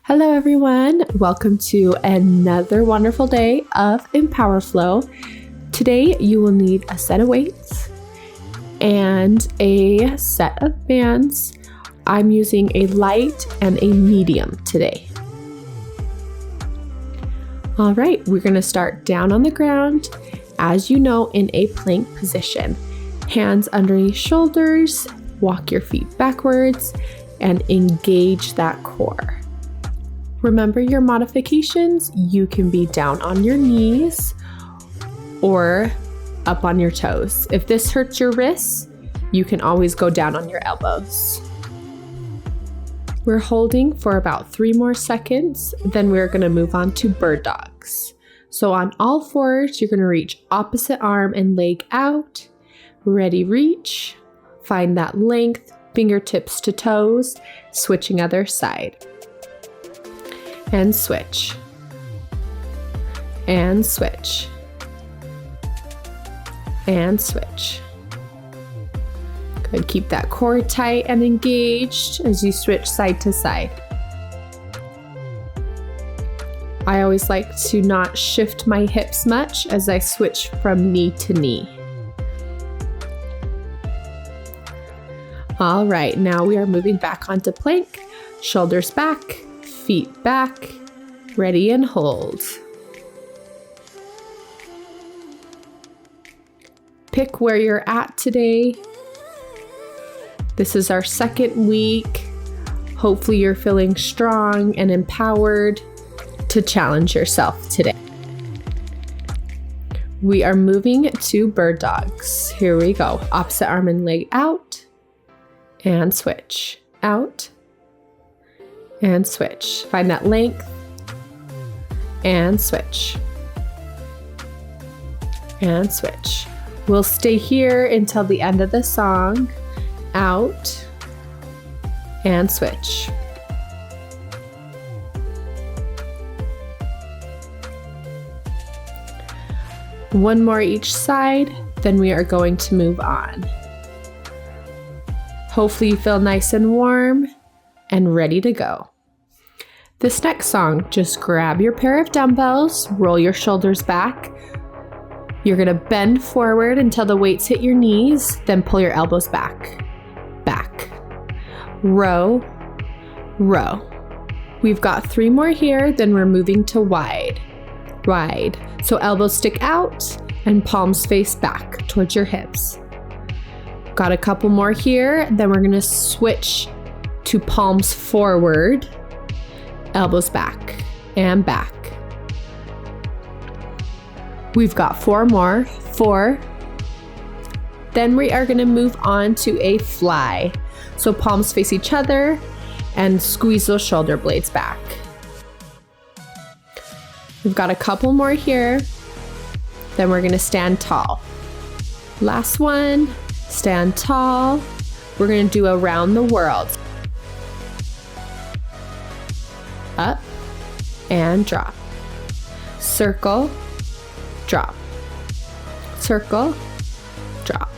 Hello everyone, welcome to another wonderful day of Empower Flow. Today you will need a set of weights and a set of bands. I'm using a light and a medium today. All right, we're going to start down on the ground, as you know, in a plank position. Hands underneath shoulders, walk your feet backwards, and engage that core. Remember your modifications. You can be down on your knees or up on your toes. If this hurts your wrists, you can always go down on your elbows. We're holding for about 3 more seconds, then we're going to move on to bird dogs. So on all fours, you're going to reach opposite arm and leg out. Ready, reach. Find that length, fingertips to toes, switching other side. And switch. And switch. And switch. Good, keep that core tight and engaged as you switch side to side. I always like to not shift my hips much as I switch from knee to knee. All right, now we are moving back onto plank. Shoulders back, feet back, ready and hold. Pick where you're at today. This is our second week. Hopefully you're feeling strong and empowered to challenge yourself today. We are moving to bird dogs. Here we go. Opposite arm and leg out and switch. Out and switch. Find that length and switch. And switch. We'll stay here until the end of the song. Out and switch. One more each side, then we are going to move on. Hopefully you feel nice and warm and ready to go. This next song, just grab your pair of dumbbells, roll your shoulders back. You're gonna bend forward until the weights hit your knees, then pull your elbows back. Back. Row, row. We've got 3 more here, then we're moving to wide. Wide. So elbows stick out and palms face back towards your hips. Got a couple more here, then we're gonna switch to palms forward, elbows back and back. We've got 4 more. 4. Then we are going to move on to a fly. So palms face each other and squeeze those shoulder blades back. We've got a couple more here. Then we're going to stand tall. Last one, stand tall. We're going to do around the world. Up and drop. Circle, drop. Circle, drop.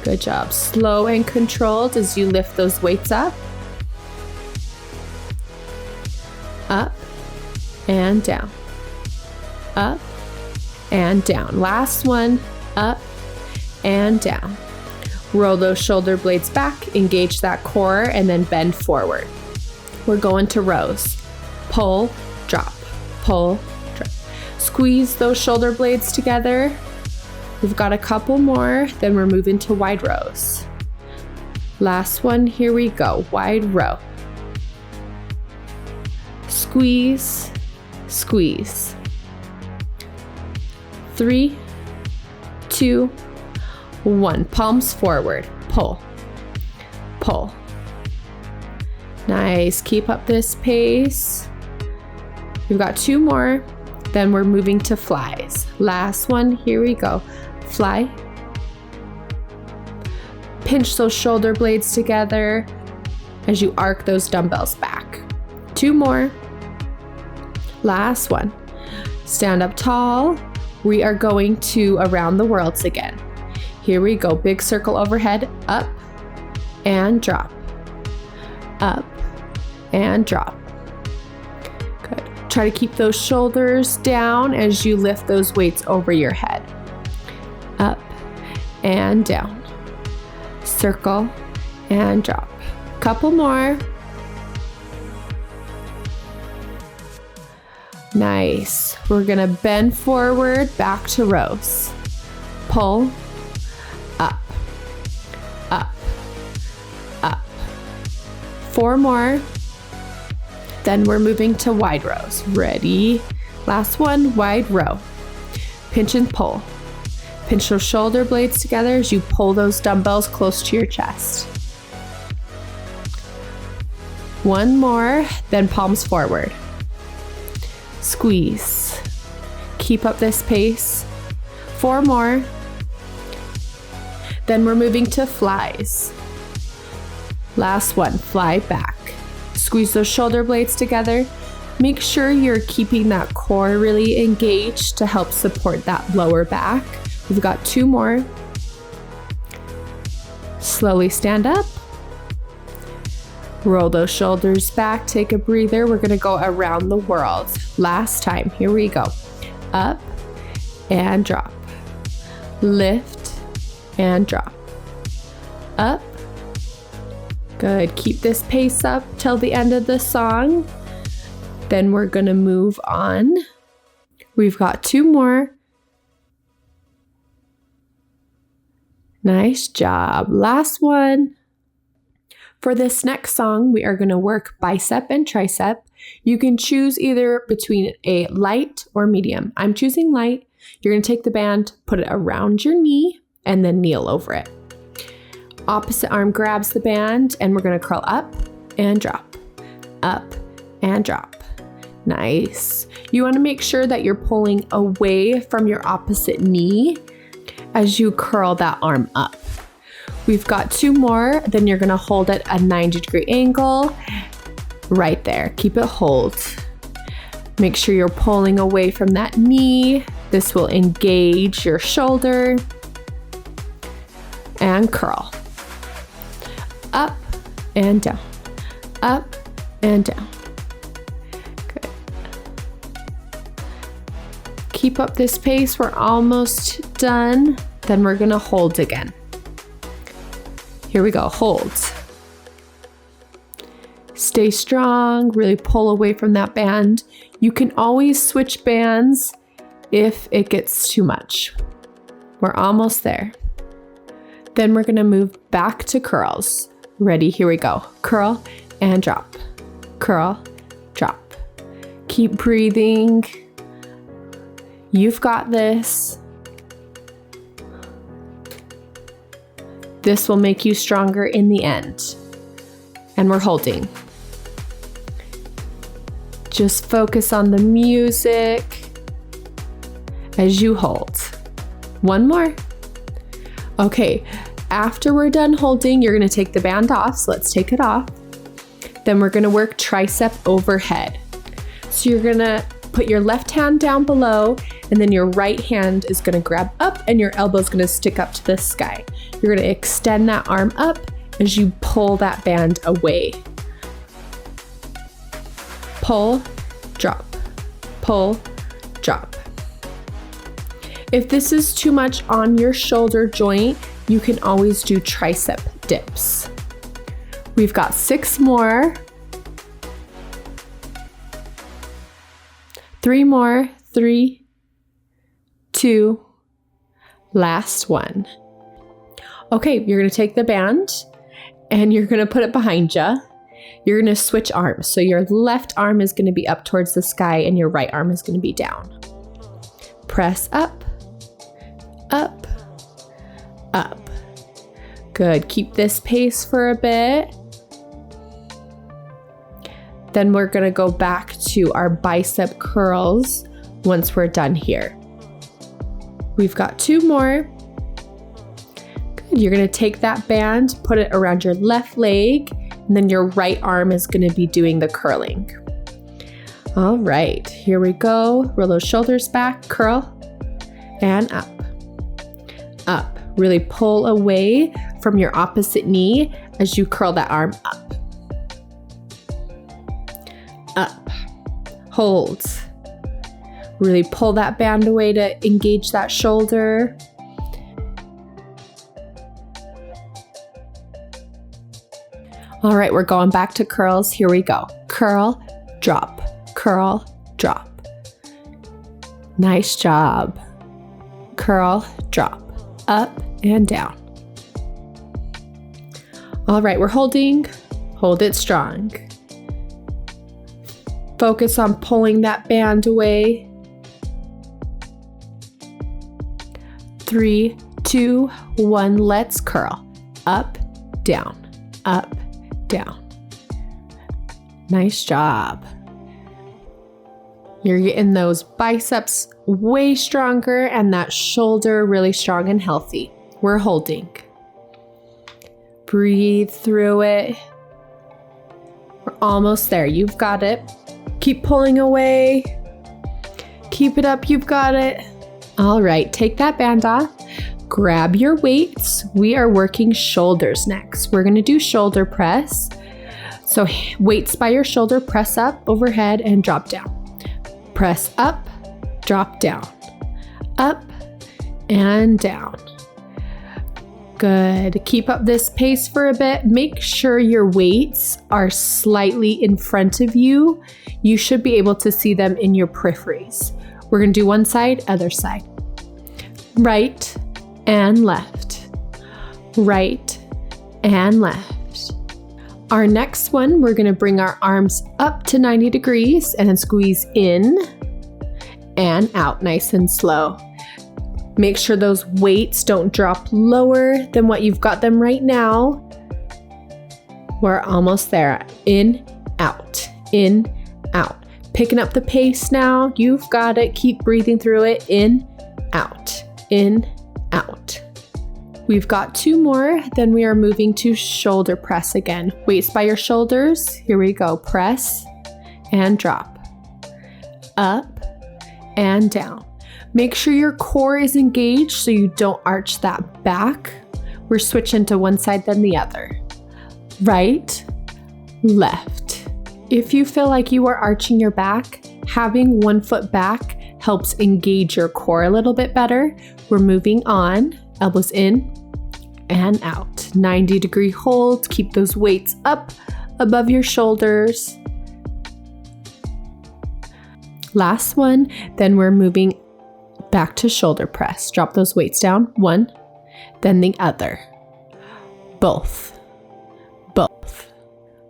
Good job. Slow and controlled as you lift those weights up. Up and down. Up and down. Last one, up and down. Roll those shoulder blades back, engage that core, and then bend forward. We're going to rows. Pull, drop, pull, drop. Squeeze those shoulder blades together. We've got a couple more, then we're moving to wide rows. Last one, here we go, wide row. Squeeze, squeeze. 3, 2, 1. Palms forward, pull, pull. Nice, keep up this pace. We've got 2 more, then we're moving to flies. Last one, here we go. Fly. Pinch those shoulder blades together as you arc those dumbbells back. 2 more. Last one. Stand up tall. We are going to around the worlds again. Here we go. Big circle overhead. Up and drop. Up and drop. Try to keep those shoulders down as you lift those weights over your head. Up and down. Circle and drop. Couple more. Nice. We're gonna bend forward, back to rows. Pull, up, up, up. 4 more. Then we're moving to wide rows. Ready? Last one, wide row. Pinch and pull. Pinch those shoulder blades together as you pull those dumbbells close to your chest. 1 more, then palms forward. Squeeze. Keep up this pace. 4 more. Then we're moving to flies. Last one, fly back. Squeeze those shoulder blades together. Make sure you're keeping that core really engaged to help support that lower back. We've got 2 more. Slowly stand up. Roll those shoulders back, take a breather. We're gonna go around the world. Last time, here we go. Up and drop. Lift and drop. Up. Good, keep this pace up till the end of the song. Then we're gonna move on. We've got 2 more. Nice job, last one. For this next song, we are gonna work bicep and tricep. You can choose either between a light or medium. I'm choosing light. You're gonna take the band, put it around your knee, and then kneel over it. Opposite arm grabs the band, and we're gonna curl up and drop, up and drop. Nice. You wanna make sure that you're pulling away from your opposite knee as you curl that arm up. We've got 2 more, then you're gonna hold at a 90-degree angle, right there. Keep it hold. Make sure you're pulling away from that knee. This will engage your shoulder. And curl. Up and down. Up and down. Good. Keep up this pace. We're almost done. Then we're gonna hold again. Here we go, hold. Stay strong, really pull away from that band. You can always switch bands if it gets too much. We're almost there. Then we're gonna move back to curls. Ready, here we go. Curl and drop. Curl, drop. Keep breathing. You've got this. This will make you stronger in the end. And we're holding. Just focus on the music as you hold. 1 more. Okay, after we're done holding, you're gonna take the band off, so let's take it off. Then we're gonna work tricep overhead. So you're gonna put your left hand down below, and then your right hand is gonna grab up and your elbow's gonna stick up to the sky. You're gonna extend that arm up as you pull that band away. Pull, drop, pull, drop. If this is too much on your shoulder joint, you can always do tricep dips. We've got 6 more. 3 more, 3, 2, last one. Okay, you're gonna take the band and you're gonna put it behind you. You're gonna switch arms. So your left arm is gonna be up towards the sky and your right arm is gonna be down. Press up, up, up. Good, keep this pace for a bit. Then we're gonna go back to our bicep curls once we're done here. We've got 2 more. Good, you're gonna take that band, put it around your left leg, and then your right arm is gonna be doing the curling. All right, here we go. Roll those shoulders back, curl, and up, up. Really pull away from your opposite knee as you curl that arm up. Up. hold. Really pull that band away to engage that shoulder. All right, we're going back to curls. Here we go. Curl, drop, curl, drop. Nice job. Curl, drop, up and down. All right, we're holding. Hold it strong. Focus on pulling that band away. 3, 2, 1, let's curl. Up, down, up, down. Nice job. You're getting those biceps way stronger and that shoulder really strong and healthy. We're holding. Breathe through it. We're almost there. You've got it. Keep pulling away. Keep it up. You've got it. All right, take that band off. Grab your weights. We are working shoulders next. We're going to do shoulder press. So weights by your shoulder, press up, overhead, and drop down. Press up, drop down. Up and down. Good. Keep up this pace for a bit. Make sure your weights are slightly in front of you. You should be able to see them in your peripheries. We're going to do one side, other side. Right and left. Right and left. Our next one, we're going to bring our arms up to 90 degrees and then squeeze in and out nice and slow. Make sure those weights don't drop lower than what you've got them right now. We're almost there. In, out, in, out. Picking up the pace now. You've got it. Keep breathing through it. In, out, in, out. We've got 2 more. Then we are moving to shoulder press again. Weights by your shoulders. Here we go. Press and drop. Up and down. Make sure your core is engaged so you don't arch that back. We're switching to one side then the other. Right, left. If you feel like you are arching your back, having one foot back helps engage your core a little bit better. We're moving on. Elbows in and out. 90-degree hold. Keep those weights up above your shoulders. Last one. Then we're moving back to shoulder press. Drop those weights down. One, then the other. Both. Both.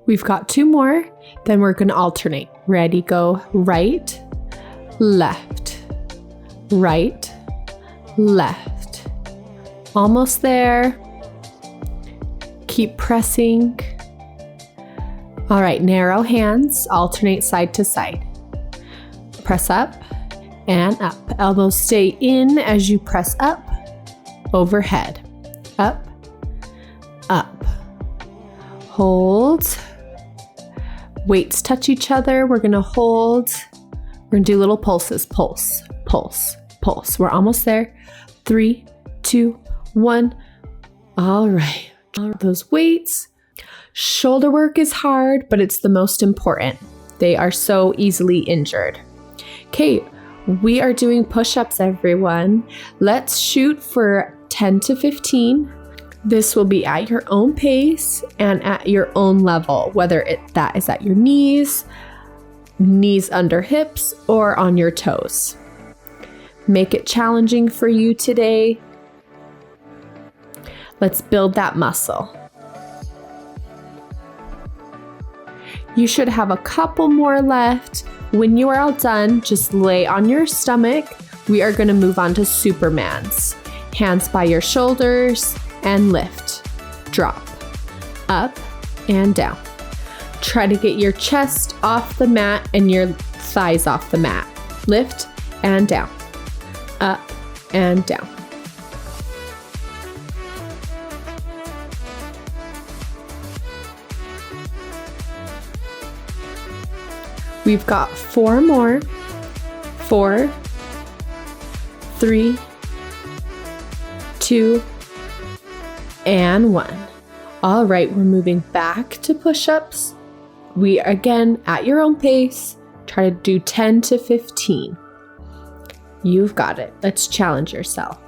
We've got 2 more. Then we're going to alternate. Ready, go. Right, left. Right, left. Almost there. Keep pressing. All right, narrow hands. Alternate side to side. Press up and up. Elbows stay in as you press up, overhead, up, up. Hold. Weights touch each other. We're gonna hold. We're gonna do little pulses. Pulse, pulse, pulse. We're almost there. 3, 2, 1. All right. Those weights. Shoulder work is hard, but it's the most important. They are so easily injured. Okay. We are doing push-ups, everyone. Let's shoot for 10 to 15. This will be at your own pace and at your own level, whether that is at your knees under hips, or on your toes. Make it challenging for you today. Let's build that muscle. You should have a couple more left. When you are all done, just lay on your stomach. We are going to move on to Supermans. Hands by your shoulders and lift. Drop. Up and down. Try to get your chest off the mat and your thighs off the mat. Lift and down. Up and down. We've got 4 more. 4, 3, 2, and 1. All right, we're moving back to push-ups. We again, at your own pace, Try to do 10 to 15. You've got it. Let's challenge yourself.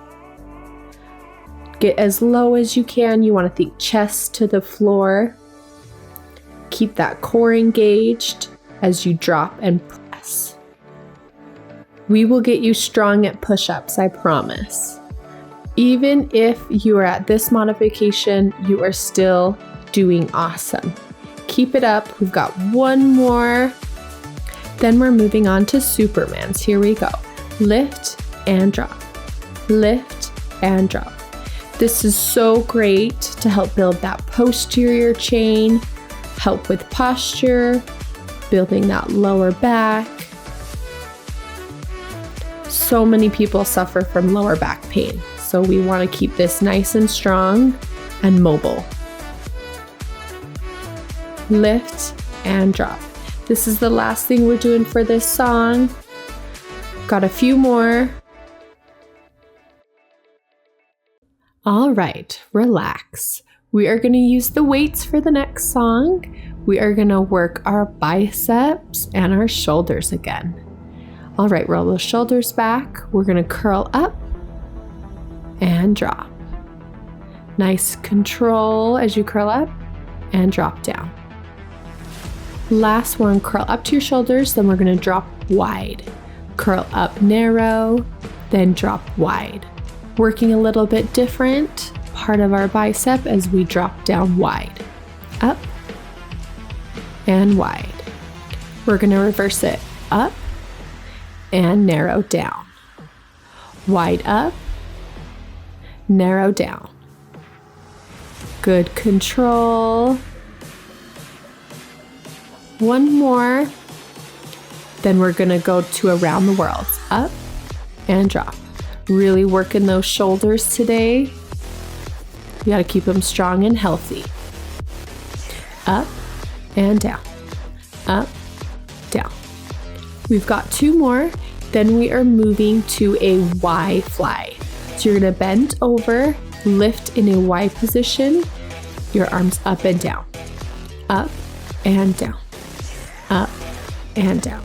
Get as low as you can. You want to think chest to the floor. Keep that core engaged as you drop and press. We will get you strong at push-ups, I promise. Even if you are at this modification, you are still doing awesome. Keep it up. We've got one more. Then we're moving on to Supermans. Here we go. Lift and drop. Lift and drop. This is so great to help build that posterior chain, help with posture, building that lower back. So many people suffer from lower back pain, so we want to keep this nice and strong and mobile. Lift and drop. This is the last thing we're doing for this song. Got a few more. All right, relax. We are going to use the weights for the next song. We are going to work our biceps and our shoulders again. All right, roll those shoulders back. We're going to curl up and drop. Nice control as you curl up and drop down. Last one, curl up to your shoulders, then we're going to drop wide. Curl up narrow, then drop wide. Working a little bit different part of our bicep as we drop down wide. Up and wide. We're going to reverse it. Up and narrow down. Wide up, narrow down. Good control. One more. Then we're going to go to around the world. Up and drop. Really working those shoulders today. You got to keep them strong and healthy. Up and down. Up, down. We've got two more. Then we are moving to a Y fly. So you're going to bend over, lift in a Y position, your arms up and down. Up and down. Up and down.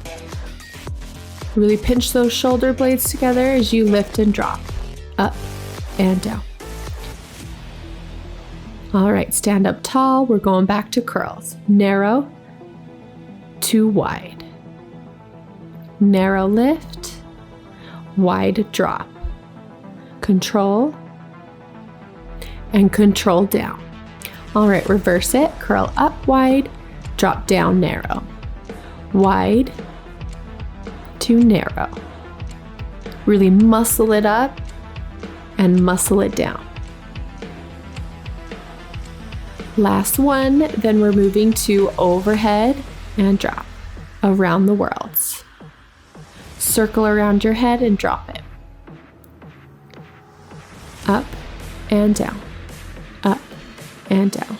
Really pinch those shoulder blades together as you lift and drop. Up and down. All right, stand up tall. We're going back to curls. Narrow to wide. Narrow lift, wide drop. Control and control down. All right, reverse it. Curl up wide, drop down narrow. Wide to narrow. Really muscle it up and muscle it down. Last one, then we're moving to overhead and drop around the worlds. Circle around your head and drop it. Up and down. Up and down.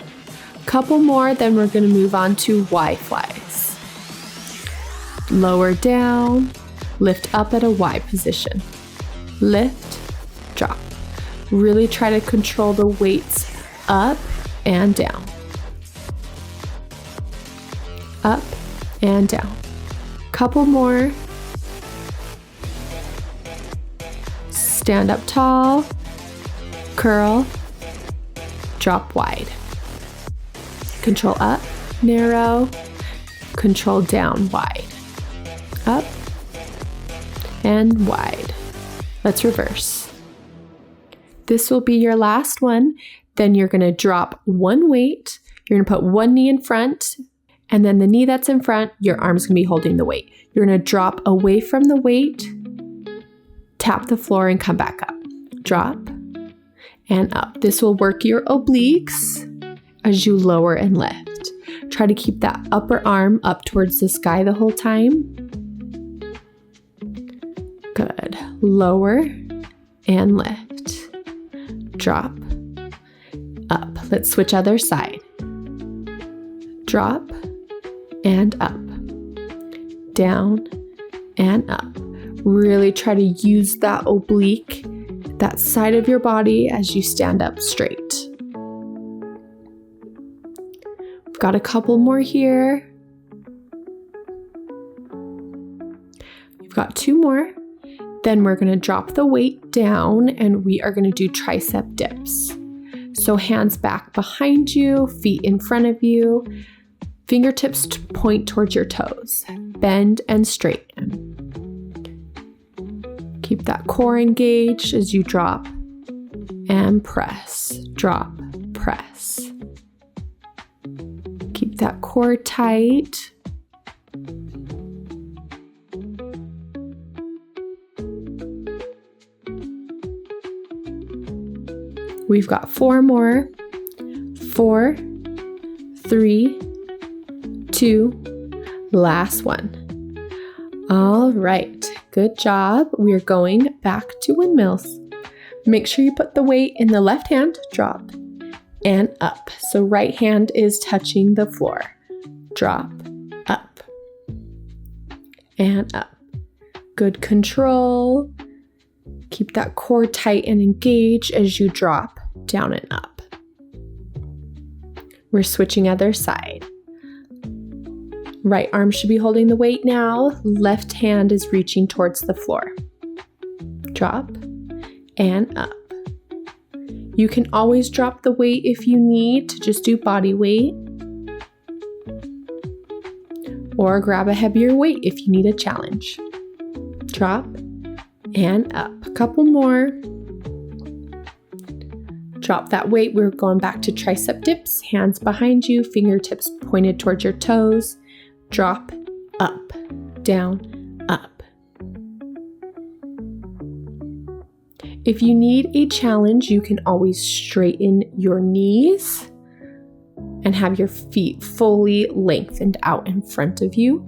Couple more, then we're going to move on to Y flies. Lower down, lift up at a Y position. Lift, drop. Really try to control the weights up and down. Up and down. Couple more. Stand up tall, curl, drop wide. Control up, narrow, control down wide. Up and wide. Let's reverse. This will be your last one. Then you're going to drop one weight. You're going to put one knee in front, and then the knee that's in front, your arm's going to be holding the weight. You're going to drop away from the weight, tap the floor, and come back up. Drop and up. This will work your obliques as you lower and lift. Try to keep that upper arm up towards the sky the whole time. Good. Lower and lift. Drop. Up. Let's switch other side. Drop and up. Down and up. Really try to use that oblique, that side of your body as you stand up straight. We've got a couple more here. We've got 2 more. Then we're going to drop the weight down and we are going to do tricep dips. So hands back behind you, feet in front of you, fingertips point towards your toes. Bend and straighten. Keep that core engaged as you drop and press, drop, press. Keep that core tight. We've got 4 more. 4, 3, 2, last one. All right, good job. We're going back to windmills. Make sure you put the weight in the left hand, drop, and up. So right hand is touching the floor. Drop, up, and up. Good control. Keep that core tight and engaged as you drop down and up. We're switching other side. Right arm should be holding the weight now. Left hand is reaching towards the floor. Drop and up. You can always drop the weight if you need to just do body weight. Or grab a heavier weight if you need a challenge. Drop and up. A couple more. Drop that weight. We're going back to tricep dips. Hands behind you, fingertips pointed towards your toes. Drop, up, down, up. If you need a challenge, you can always straighten your knees and have your feet fully lengthened out in front of you.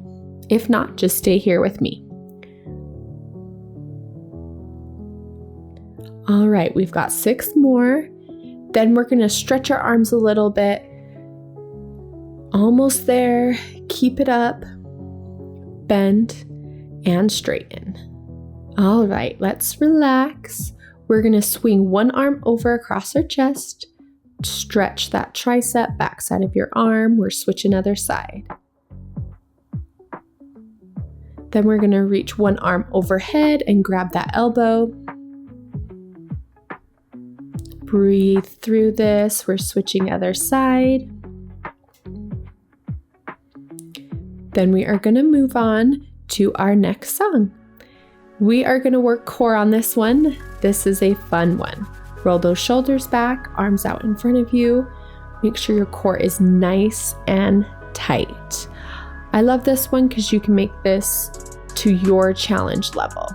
If not, just stay here with me. All right, we've got 6 more. Then we're gonna stretch our arms a little bit. Almost there. Keep it up. Bend and straighten. All right, let's relax. We're gonna swing one arm over across our chest. Stretch that tricep, backside of your arm. We're switching other side. Then we're gonna reach one arm overhead and grab that elbow. Breathe through this. We're switching other side. Then we are going to move on to our next song. We are going to work core on this one. This is a fun one. Roll those shoulders back, arms out in front of you. Make sure your core is nice and tight. I love this one because you can make this to your challenge level.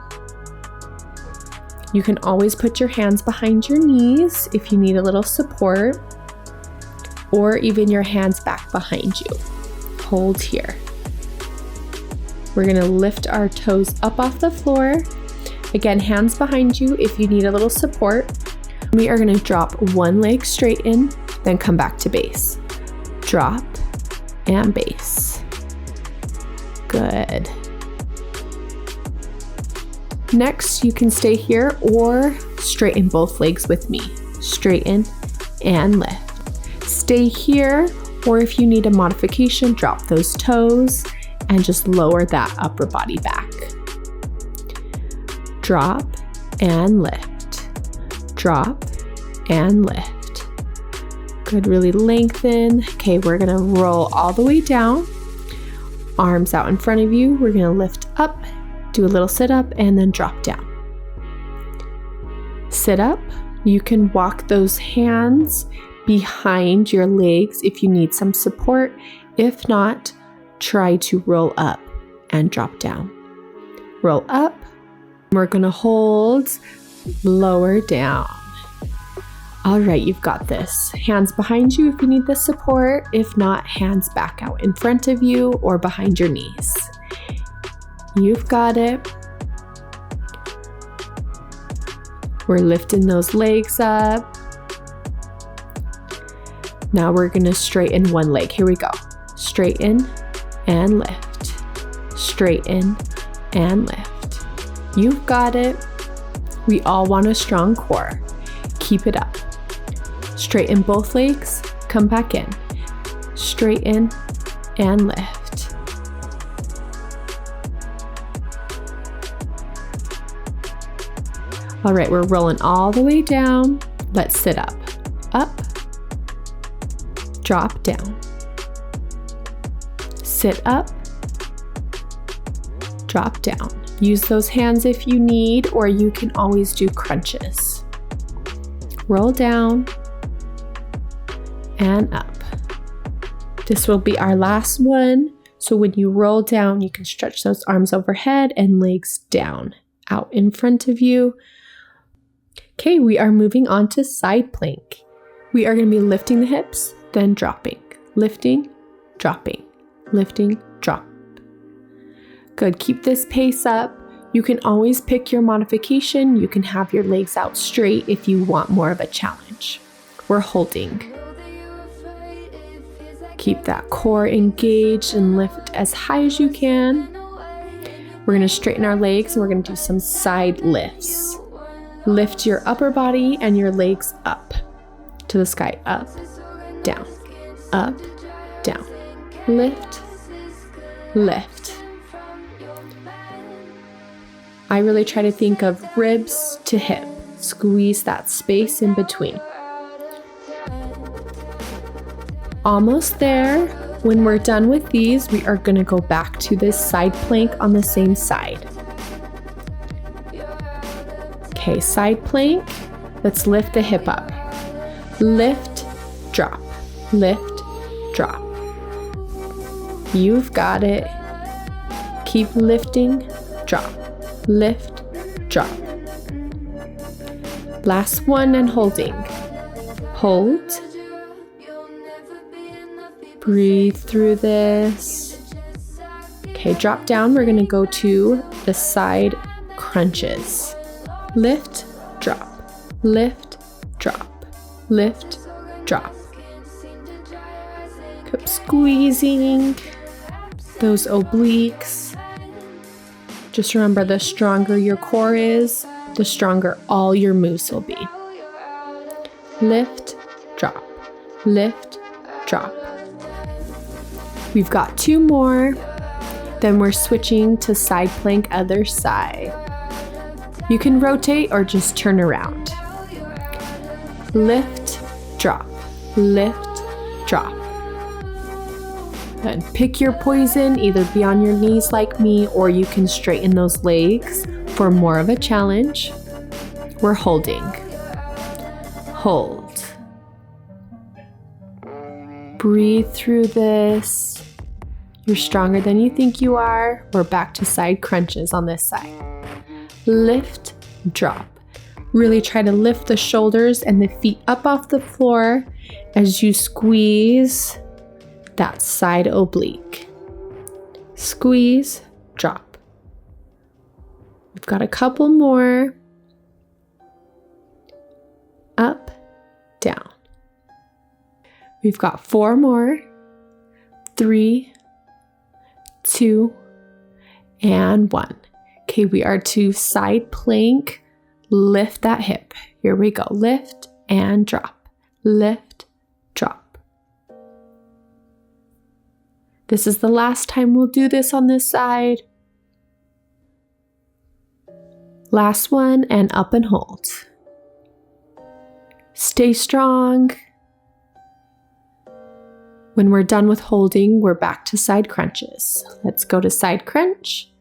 You can always put your hands behind your knees if you need a little support, or even your hands back behind you. Hold here. We're gonna lift our toes up off the floor. Again, hands behind you if you need a little support. We are gonna drop one leg straight in, then come back to base. Drop and base. Good. Next, you can stay here or straighten both legs with me. Straighten and lift. Stay here, or if you need a modification, drop those toes and just lower that upper body back. Drop and lift. Drop and lift. Good, really lengthen. Okay, we're gonna roll all the way down. Arms out in front of you. We're gonna lift up. Do a little sit up and then drop down. Sit up. You can walk those hands behind your legs if you need some support. If not, try to roll up and drop down. Roll up. We're gonna hold, lower down. All right, you've got this. Hands behind you if you need the support. If not, hands back out in front of you or behind your knees. You've got it. We're lifting those legs up. Now we're gonna straighten one leg. Here we go. Straighten and lift. Straighten and lift. You've got it. We all want a strong core. Keep it up. Straighten both legs. Come back in. Straighten and lift. All right, we're rolling all the way down. Let's sit up. Up, drop down. Sit up, drop down. Use those hands if you need, or you can always do crunches. Roll down and up. This will be our last one. So when you roll down, you can stretch those arms overhead and legs down, out in front of you. Okay, we are moving on to side plank. We are going to be lifting the hips, then dropping. Lifting, dropping, lifting, drop. Good, keep this pace up. You can always pick your modification. You can have your legs out straight if you want more of a challenge. We're holding. Keep that core engaged and lift as high as you can. We're going to straighten our legs and we're going to do some side lifts. Lift your upper body and your legs up to the sky. Up, down, up, down. Lift, lift. I really try to think of ribs to hip. Squeeze that space in between. Almost there. When we're done with these, we are going to go back to this side plank on the same side. Okay, side plank. Let's lift the hip up. Lift, drop, lift, drop. You've got it. Keep lifting, drop, lift, drop. Last one and holding. Hold. Breathe through this. Okay, drop down. We're going to go to the side crunches. Lift, drop, lift, drop, lift, drop. Keep squeezing those obliques. Just remember, the stronger your core is, the stronger all your moves will be. Lift, drop, lift, drop. We've got 2 more. Then we're switching to side plank other side. You can rotate or just turn around. Lift, drop, lift, drop. And pick your poison, either be on your knees like me, or you can straighten those legs for more of a challenge. We're holding. Hold. Breathe through this. You're stronger than you think you are. We're back to side crunches on this side. Lift, drop. Really try to lift the shoulders and the feet up off the floor as you squeeze that side oblique. Squeeze, drop. We've got a couple more. Up, down. We've got 4 more. 3, 2, and 1. Okay, we are to side plank. Lift that hip. Here we go. Lift and drop. Lift, drop. This is the last time we'll do this on this side. Last one, and up and hold. Stay strong. When we're done with holding, we're back to side crunches. Let's go to side crunch.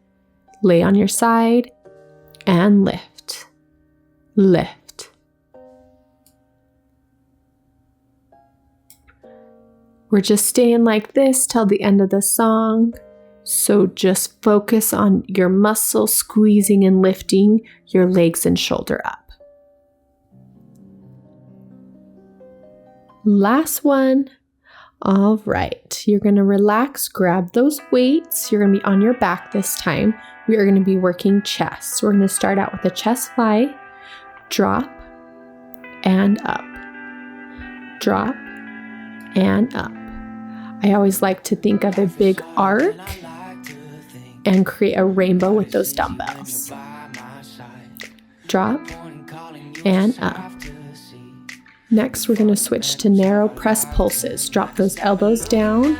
Lay on your side and lift. Lift. We're just staying like this till the end of the song. So just focus on your muscles squeezing and lifting your legs and shoulder up. Last one. All right, you're going to relax, grab those weights. You're going to be on your back this time. We are going to be working chest. We're going to start out with a chest fly, drop, and up. Drop, and up. I always like to think of a big arc and create a rainbow with those dumbbells. Drop, and up. Next, we're going to switch to narrow press pulses. Drop those elbows down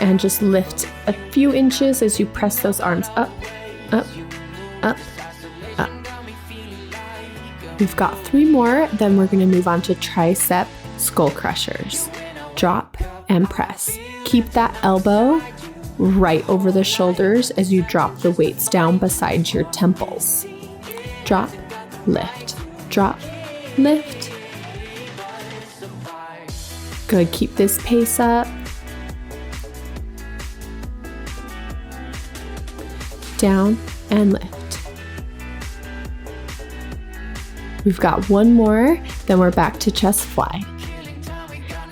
and just lift a few inches as you press those arms up, up, up, up. We've got 3 more, then we're going to move on to tricep skull crushers. Drop and press. Keep that elbow right over the shoulders as you drop the weights down beside your temples. Drop, lift, drop, lift. Good, keep this pace up. Down and lift. We've got 1 more, then we're back to chest fly.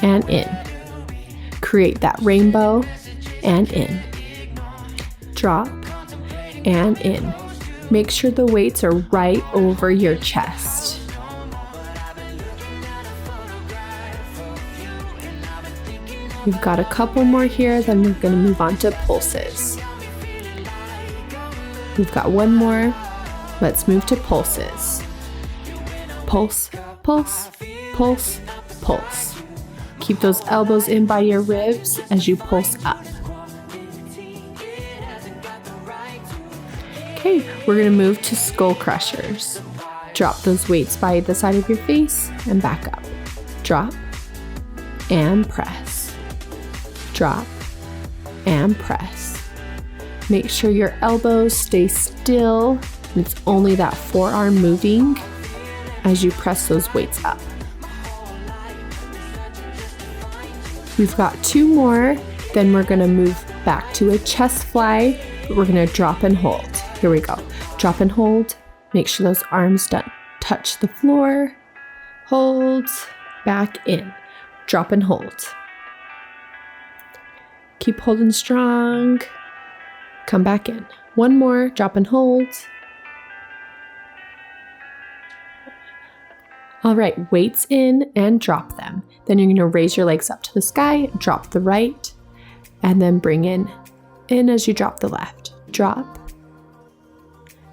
And in. Create that rainbow and in. Drop and in. Make sure the weights are right over your chest. We've got a couple more here, then we're going to move on to pulses. We've got 1 more. Let's move to pulses. Pulse, pulse, pulse, pulse. Keep those elbows in by your ribs as you pulse up. Okay, we're going to move to skull crushers. Drop those weights by the side of your face and back up. Drop and press. Drop and press. Make sure your elbows stay still. It's only that forearm moving as you press those weights up. We've got 2 more, then we're going to move back to a chest fly, but we're going to drop and hold. Here we go. Drop and hold. Make sure those arms don't touch the floor. Hold, back in. Drop and hold. Keep holding strong. Come back in. 1 more, drop and hold. All right, weights in and drop them. Then you're going to raise your legs up to the sky, drop the right, and then bring in as you drop the left. Drop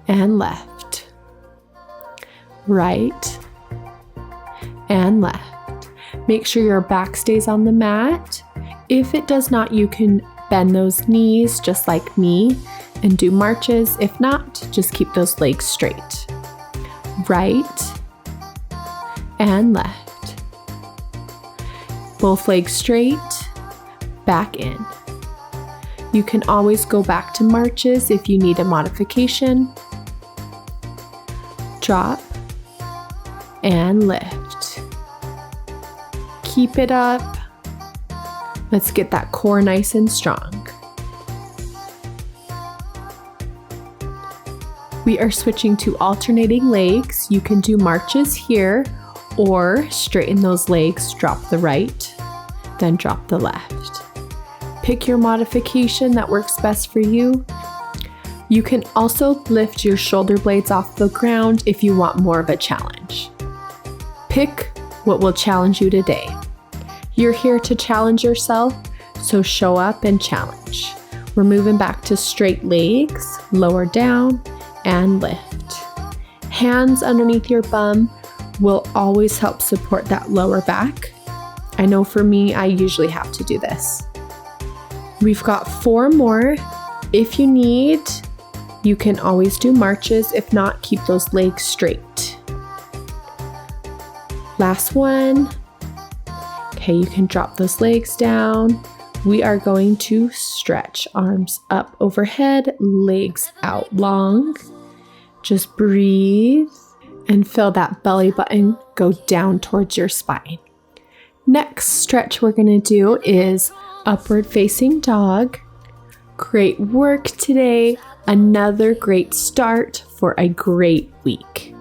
and left. Right and left. Make sure your back stays on the mat. If it does not, you can bend those knees just like me and do marches. If not, just keep those legs straight. Right and left. Both legs straight, back in. You can always go back to marches if you need a modification. Drop and lift. Keep it up. Let's get that core nice and strong. We are switching to alternating legs. You can do marches here or straighten those legs, drop the right, then drop the left. Pick your modification that works best for you. You can also lift your shoulder blades off the ground if you want more of a challenge. Pick what will challenge you today. You're here to challenge yourself, so show up and challenge. We're moving back to straight legs, lower down, and lift. Hands underneath your bum will always help support that lower back. I know for me, I usually have to do this. We've got 4 more. If you need, you can always do marches. If not, keep those legs straight. Last one. Okay, you can drop those legs down. We are going to stretch arms up overhead, legs out long. Just breathe and feel that belly button go down towards your spine. Next stretch we're going to do is upward facing dog. Great work today. Another great start for a great week.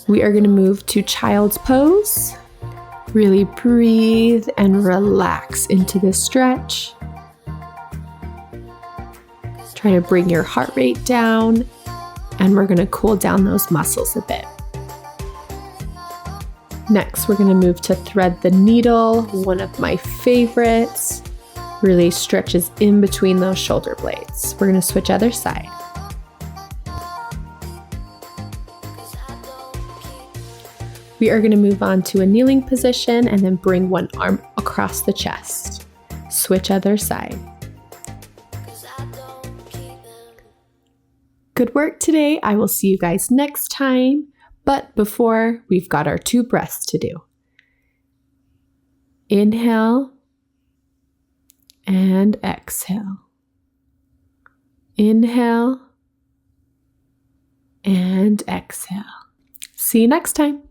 We are going to move to child's pose. Really breathe and relax into this stretch. Try to bring your heart rate down, and we're going to cool down those muscles a bit. Next, we're going to move to thread the needle, one of my favorites. Really stretches in between those shoulder blades. We're going to switch other side. We are going to move on to a kneeling position and then bring one arm across the chest. Switch other side. Good work today. I will see you guys next time. But before, we've got our 2 breaths to do. Inhale and exhale. Inhale and exhale. See you next time.